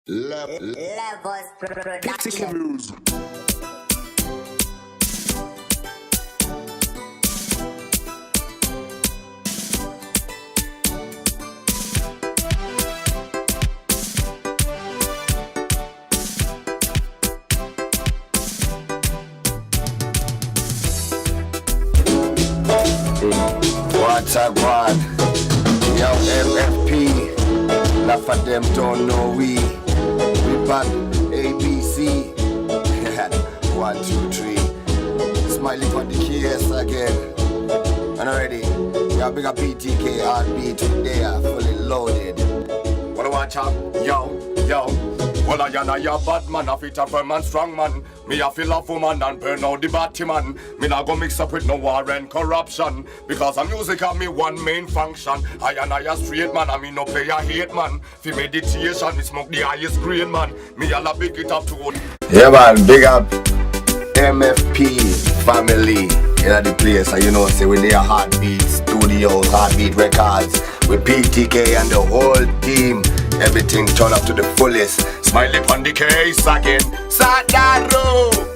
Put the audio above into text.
Levels Production. What's up, one? Yo, MFP. Enough of them don't know we back ABC. 1, 2, 3. Smiley on the keys again. And already, got bigger PTK heartbeat there, fully loaded. What do I want, chop? Yo. Well, I am a bad man, a fit a firm and strong man. Me a feel a woman and burn out the batty man. Me not go mix up with no war and corruption, because a music have me one main function. I am a straight man, and me no play a hate man. For meditation, me smoke the highest green man. Me all a big it up to. Yeah man, big up MFP family in the place. And you know, say with their Heartbeat Studios, Heartbeat Records, with PTK and the whole team. Everything turn up to the fullest. Smiley on the case again. Sadaro.